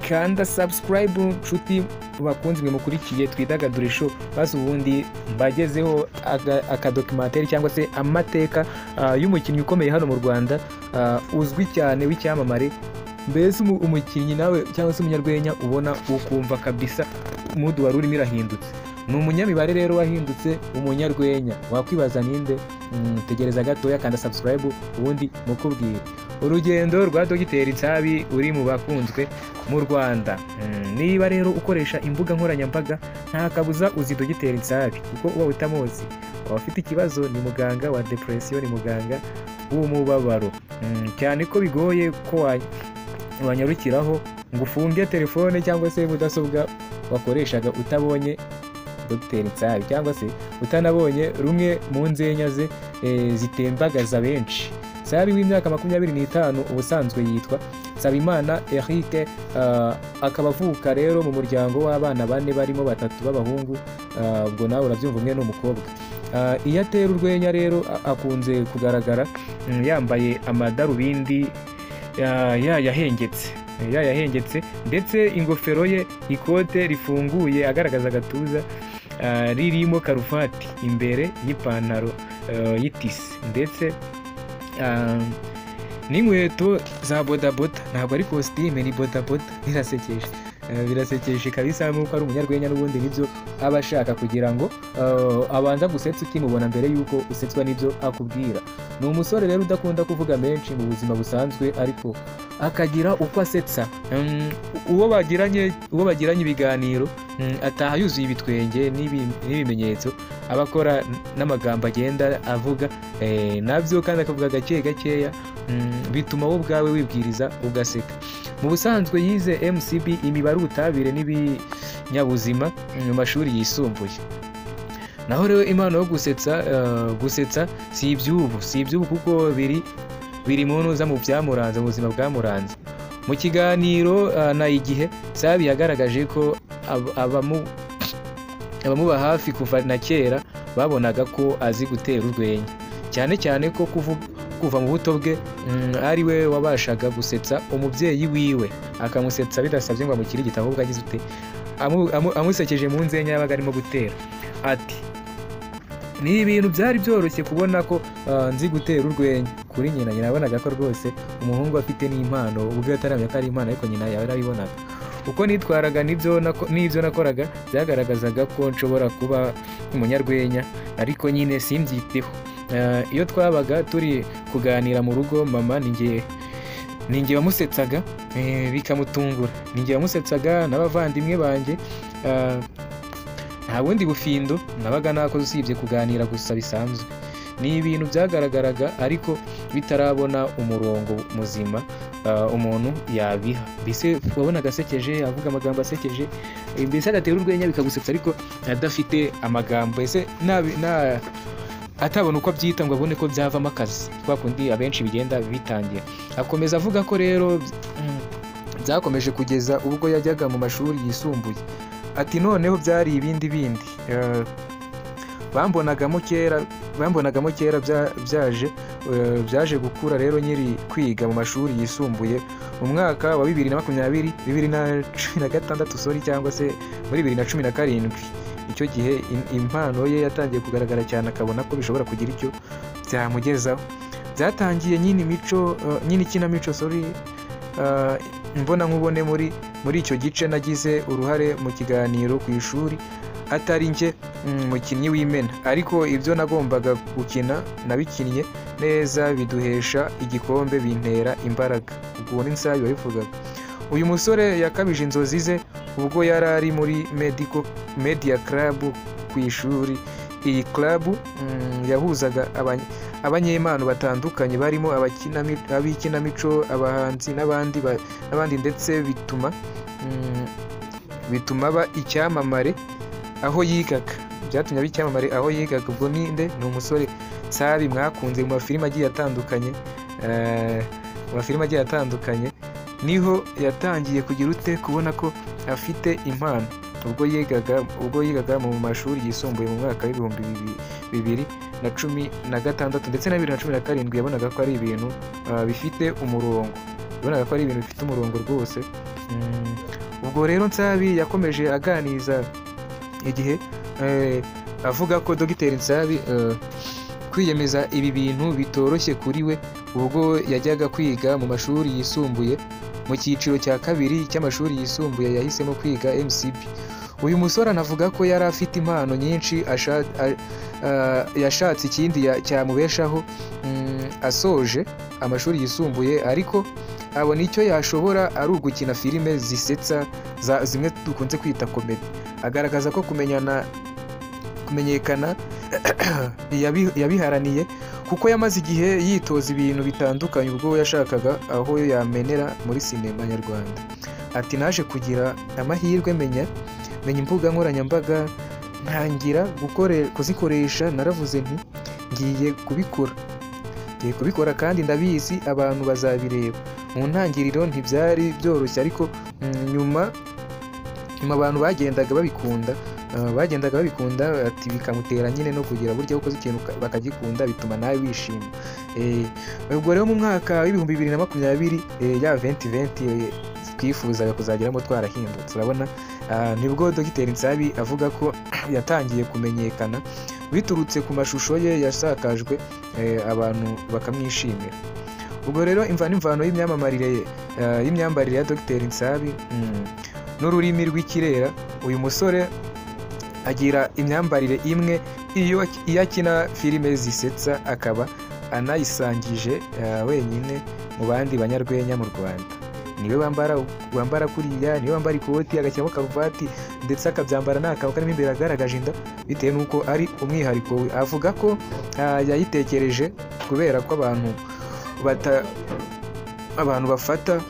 kanda subscribe nshuti bakunzi mwe mukurikiye Twidagadure Show, basi ubundi mbagezeho akadocumentary cyangwa se amateka y'umukinnyi ukomeye hano mu Rwanda, uzwi cyane w'icyamamare. Mbese umukinnyi nawe cyangwa se umunyarwenya ubona ukumva kabisa mood wari urimo irahindutse. Ni umunyamibare rero wahindutse umunyarwenya. Wakwibaza ninde? Tegereza gatoya kanda subscribe ubundi mukubwire urugendo rwa Dogiteri Nsabi uri mu bakunzwe mu Rwanda. Niba rero ukoresha imbuga nkoranyambaga nta kabuza uzi Dogiteri Nsabi, kuko uba utamuzi waba ufite ikibazo. Ni muganga wa depression, ni muganga w'umubabaro, cyane ko bigoye ko wanyarukiraho ngo ufunge telefone cyangwa se mudasobwa wakoreshaga utabonye Dogiteri Nsabi, cyangwa se utanabonye rumwe mu nzenya ze zitembagaza benshi. Nsabi w'imyaka 25 ubusanzwe yitwa Nsabimana Eric, akaba avuka rero mu muryango w'abana 4 barimo 3 b'abahungu, ubwo nawe urabyumva umwe n'umukobwa. Iyo atera urwenya rero akunze kugaragara yambaye amadarubindi yahengetse ndetse ingofero ye ikote rifunguye agaragaza agatuza, ririmo karuvati imbere y'ipantaro y'itisi ndetse n'inkweto za bodaboda. Ntabwo ari costume, ni bodaboda. Birasekeje kabisa, nuko ari umunyarwenya n'ubundi nibyo aba ashaka kugira ngo abanza gusetsa ukimubona mbere yuko usetswa nibyo akubwira. Ni umusore rero udakunda kuvuga menshi mu buzima busanzwe, ariko akagira uko asetsa. Uwo bagiranye ibiganiro ataha yuzuye ibitwenge n'ibimenyetso, abakora n'amagambo agenda avuga nabyo kandi akavuga gakeya, bituma wowe ubwawe wibwiriza ugaseka. Mu busanzwe yize MCB, imibare, ubutabire n'ibinyabuzima mu mashuri yisumbuye. Naho rero impano yo gusetsa si iby'ubu kuko biri mu ntuza mu byamuranze, mu buzima bwamuranze. Mu kiganiro na Igihe, Nsabi yagaragaje ko abamuba hafi kuva na kera babonaga ko azi gutera urwenya, cyane ko kuva mu buto bwe ari we wabashaga gusetsa umubyeyi wiwe, akamusetsa bidasabye ngo amukire igitabo, ahubwo agize ute amusekeje mu nzenya yabaga arimo gutera. Ati ni ibintu byari byoroshye kubona ko nzi gutera urwenya. Kuri nyina yabonaga ko rwose umuhungu afite n'impano, ubwo yataramye ko ari impano, ariko nyina yarabibonaga. Uko nitwaraga n'ibyo nakoraga byagaragazaga ko nshobora kuba umunyarwenya, ariko nyine simbyiteho. Iyo twabaga turi kuganira mu rugo, mama ninjye wamusetsaga bikamutungura. Ninjye wamusetsaga n'abavandimwe banjye, nta bundi bufindo nabaga nakoze usibye kuganira gusa bisanzwe. Ni ibintu byagaragaraga ariko bitarabona umurongo muzima umuntu yabiha. Mbese wabonaga asekeje, avuga amagambo asekeje, mbese agatera urwenya bikagusetsa, ariko adafite amagambo, ese atabona uko abyita ngo abone ko byavamo akazi, kwa kundi abenshi bigenda bitangira. Akomeza avuga ko rero byakomeje kugeza ubwo yajyaga mu mashuri yisumbuye. Ati noneho byari ibindi bambonagamo kera byaje gukura rero nyiri kwiga mu mashuri yisumbuye mu mwaka wa 2016 cyangwa se muri 2017. Icyo gihe impano ye yatangiye kugaragara cyane, akabona ko bishobora kugira icyo byamugezaho. Byatangiye nyine ikinamico mbona nkubone muri icyo gice nagize uruhare mu kiganiro ku ishuri, atari njye umukinnyi w'imena, ariko ibyo nagombaga gukina nabikinnye neza, biduhesha igikombe, bintera imbaraga. Ubwo ni Nsabi wabivugaga. Uyu musore yakabije inzozi ze ubwo yari ari muri Media Club ku ishuri. Iyi club yahuzaga abanyempano batandukanye, barimo abikinamico, abahanzi n'abandi ndetse bituma aba icyamamare aho yigaga. Byatumye aba icyamamare aho yigaga. Ubwo ninde? Ni umusore Nsabi mwakunze mu mafilime agiye atandukanye. Niho yatangiye kugira ute kubona ko afite impano. Ubwo yigaga mu mashuri yisumbuye mu mwaka w'ibihumbi 2016 ndetse na 2017, yabonaga ko ari ibintu bifite umurongo. Yabonaga ko ari ibintu bifite umurongo rwose. ubwo rero Nsabi yakomeje aganiza igihe avuga ko Dr Nsabi kwiyemeza ibi bintu bitoroshye kuri we ubwo yajyaga kwiga mu mashuri yisumbuye mu cyiciro cya kabiri cy'amashuri yisumbuye yahisemo kwiga MCB. Uyu musore anavuga ko yari afite impano nyinshi yashatse ikindi cyamubeshaho asoje amashuri yisumbuye, ariko abona icyo yashobora ari ugukina filime zisetsa zimwe dukunze kwita komedi. Agaragaza ko kumenyekana yabiharaniye kuko yamaze igihe yitoza ibintu bitandukanye ubwo yashakaga aho yamenera muri sinema nyarwanda. Ati naje kugira amahirwe menya imbuga nkoranyambaga ntangira kuzikoresha, naravuze nti ngiye kubikora kandi ndabizi abantu bazabireba. Mu ntangiriro ntibyari byoroshye, ariko nyuma abantu bagendaga babikunda ati bikamutera nyine no kugira buryo ukoze ikintu bakagikunda bituma nawe wishima. Ubwo rero mu mwaka w'ibihumbi 2020 ya 2020 twifuzaga kuzageramo twarahindutse. Urabona nibwo Dr Nsabi avuga ko yatangiye kumenyekana biturutse ku mashusho ye yasakajwe abantu bakamwishimira. Ubwo rero imvano y'imyambarire ya Dr Nsabi n'ururimi rw'ikirera, uyu musore agira imyambarire imwe iyo akina filime zisetsa, akaba anayisangije wenyine mu bandi banyarwenya mu Rwanda. Niwe wambara kuriya, niwe wambara ikoti agashyiramo karuvati ndetse akabyambara n'akantu karimo imbere agaragaje inda bitewe n'uko ari umwihariko we. Avuga ko yayitekereje kubera ko abantu bafata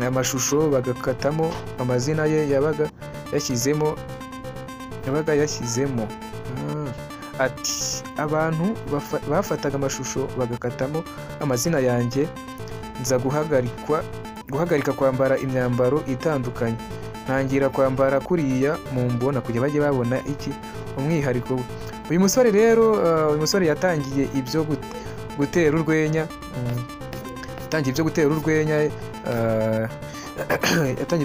amashusho bagakatamo amazina ye yabaga yashyizemo. Ati abantu bafataga amashusho bagakatamo amazina yanjye, nza guhagarika kwambara imyambaro itandukanye, ntangira kwambara kuriya mu mbona kugira bajye babona umwihariko we. Uyu musore rero yatangiye ibyo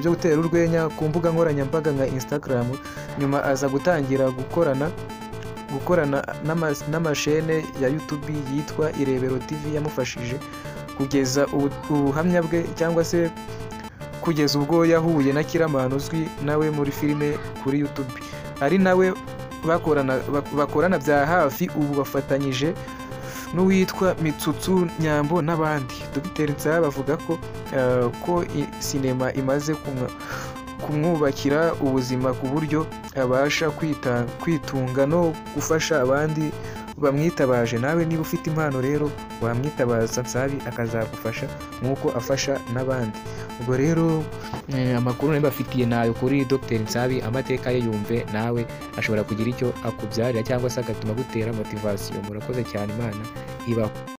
gutera urwenya ku mbuga nkoranyambaga nka Instagram, nyuma aza gutangira gukorana n'amashene ya YouTube yitwa Irebero TV yamufashije kugeza ubuhamya bwe, cyangwa se kugeza ubwo yahuye na Kiramani uzwi nawe muri filime kuri YouTube, ari nawe bakorana bya hafi. Ubu bafatanyije n'uwitwa Mitsutsu Nyambo n'abandi. Dr Nsabi avuga ko sinema imaze kumwubakira ubuzima ku buryo abasha kwitunga no gufasha abandi bamwitabaje. Nawe niba ufite impano rero wamwitabaza Nsabi akazagufasha nk'uko afasha n'abandi. Ubwo rero amakuru nayo bafitiye nayo kuri Dr Nsabi, amateka ye yumve nawe ashobora kugira icyo akubyarira cyangwa se agatuma gutera motivasiyo. Murakoze cyane, Imana ibaho.